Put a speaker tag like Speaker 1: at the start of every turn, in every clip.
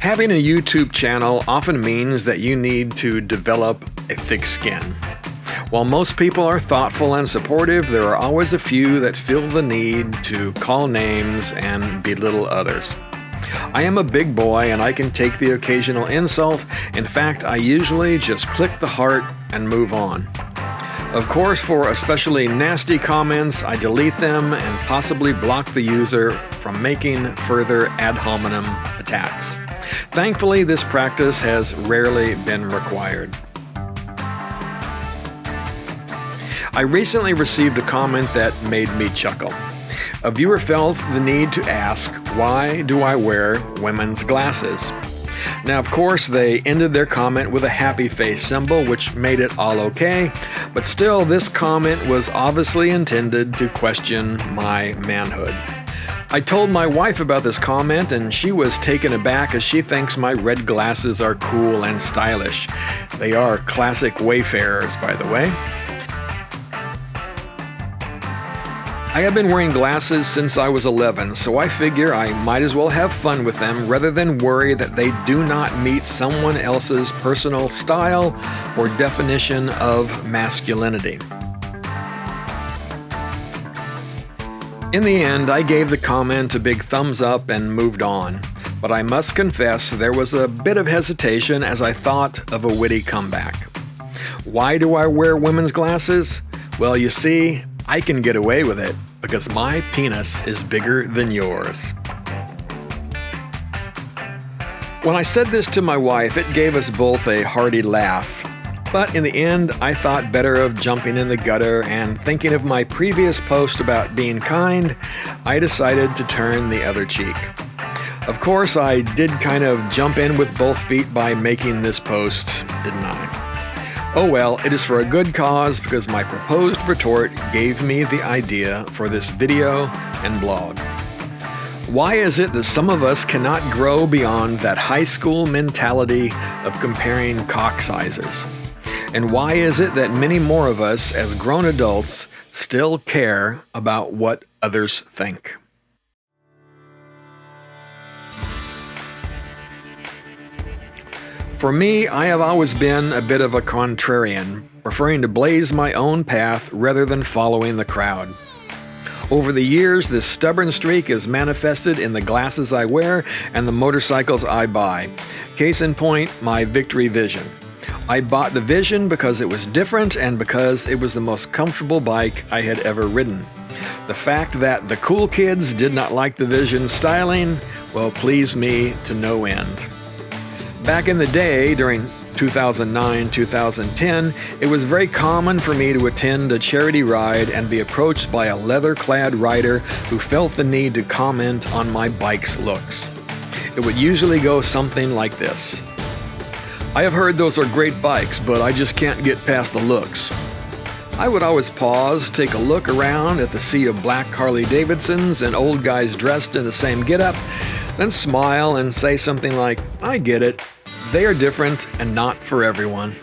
Speaker 1: Having a YouTube channel often means that you need to develop a thick skin. While most people are thoughtful and supportive, there are always a few that feel the need to call names and belittle others. I am a big boy and I can take the occasional insult. In fact, I usually just click the heart and move on. Of course, for especially nasty comments, I delete them and possibly block the user from making further ad hominem attacks. Thankfully, this practice has rarely been required. I recently received a comment that made me chuckle. A viewer felt the need to ask, why do I wear women's glasses? Now, of course, they ended their comment with a happy face symbol, which made it all okay, but still, this comment was obviously intended to question my manhood. I told my wife about this comment, and she was taken aback as she thinks my red glasses are cool and stylish. They are classic Wayfarers, by the way. I have been wearing glasses since I was 11, so I figure I might as well have fun with them rather than worry that they do not meet someone else's personal style or definition of masculinity. In the end, I gave the comment a big thumbs up and moved on, but I must confess there was a bit of hesitation as I thought of a witty comeback. Why do I wear women's glasses? Well, you see, I can get away with it because my penis is bigger than yours. When I said this to my wife, it gave us both a hearty laugh. But in the end, I thought better of jumping in the gutter, and thinking of my previous post about being kind, I decided to turn the other cheek. Of course, I did kind of jump in with both feet by making this post, didn't I? Oh well, it is for a good cause because my proposed retort gave me the idea for this video and blog. Why is it that some of us cannot grow beyond that high school mentality of comparing cock sizes? And why is it that many more of us as grown adults still care about what others think? For me, I have always been a bit of a contrarian, preferring to blaze my own path rather than following the crowd. Over the years, this stubborn streak is manifested in the glasses I wear and the motorcycles I buy. Case in point, my Victory Vision. I bought the Vision because it was different and because it was the most comfortable bike I had ever ridden. The fact that the cool kids did not like the Vision styling, well, pleased me to no end. Back in the day, during 2009-2010, it was very common for me to attend a charity ride and be approached by a leather-clad rider who felt the need to comment on my bike's looks. It would usually go something like this. I have heard those are great bikes, but I just can't get past the looks. I would always pause, take a look around at the sea of black Harley-Davidsons and old guys dressed in the same getup, then smile and say something like, I get it. They are different and not for everyone.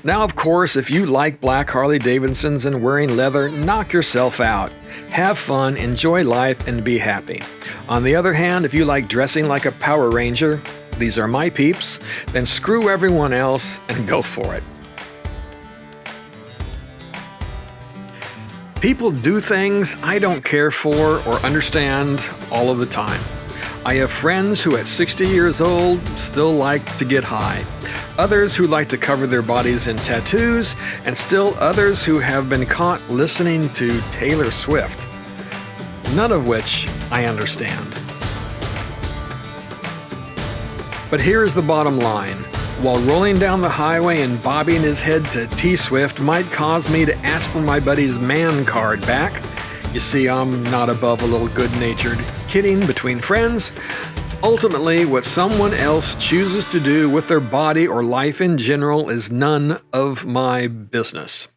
Speaker 1: Now, of course, if you like black Harley-Davidsons and wearing leather, knock yourself out. Have fun, enjoy life, and be happy. On the other hand, if you like dressing like a Power Ranger, these are my peeps, then screw everyone else and go for it. People do things I don't care for or understand all of the time. I have friends who at 60 years old still like to get high, others who like to cover their bodies in tattoos, and still others who have been caught listening to Taylor Swift. None of which I understand. But here's the bottom line. While rolling down the highway and bobbing his head to T-Swift might cause me to ask for my buddy's man card back, you see, I'm not above a little good-natured kidding between friends. Ultimately, what someone else chooses to do with their body or life in general is none of my business.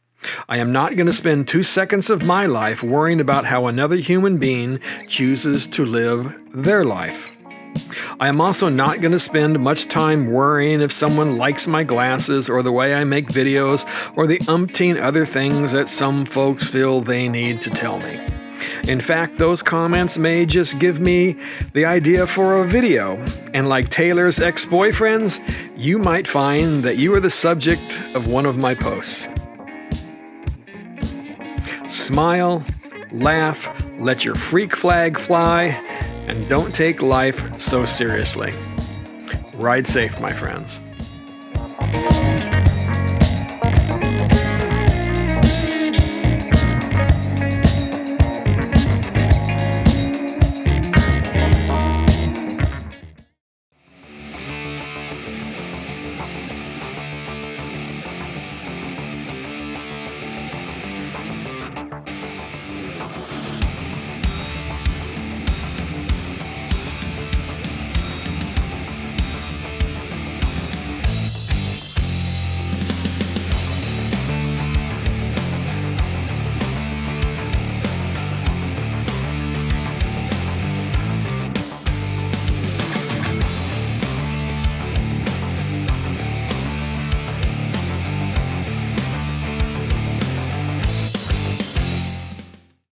Speaker 1: I am not going to spend 2 seconds of my life worrying about how another human being chooses to live their life. I am also not going to spend much time worrying if someone likes my glasses or the way I make videos or the umpteen other things that some folks feel they need to tell me. In fact, those comments may just give me the idea for a video. And like Taylor's ex-boyfriends, you might find that you are the subject of one of my posts. Smile, laugh, let your freak flag fly, and don't take life so seriously. Ride safe, my friends.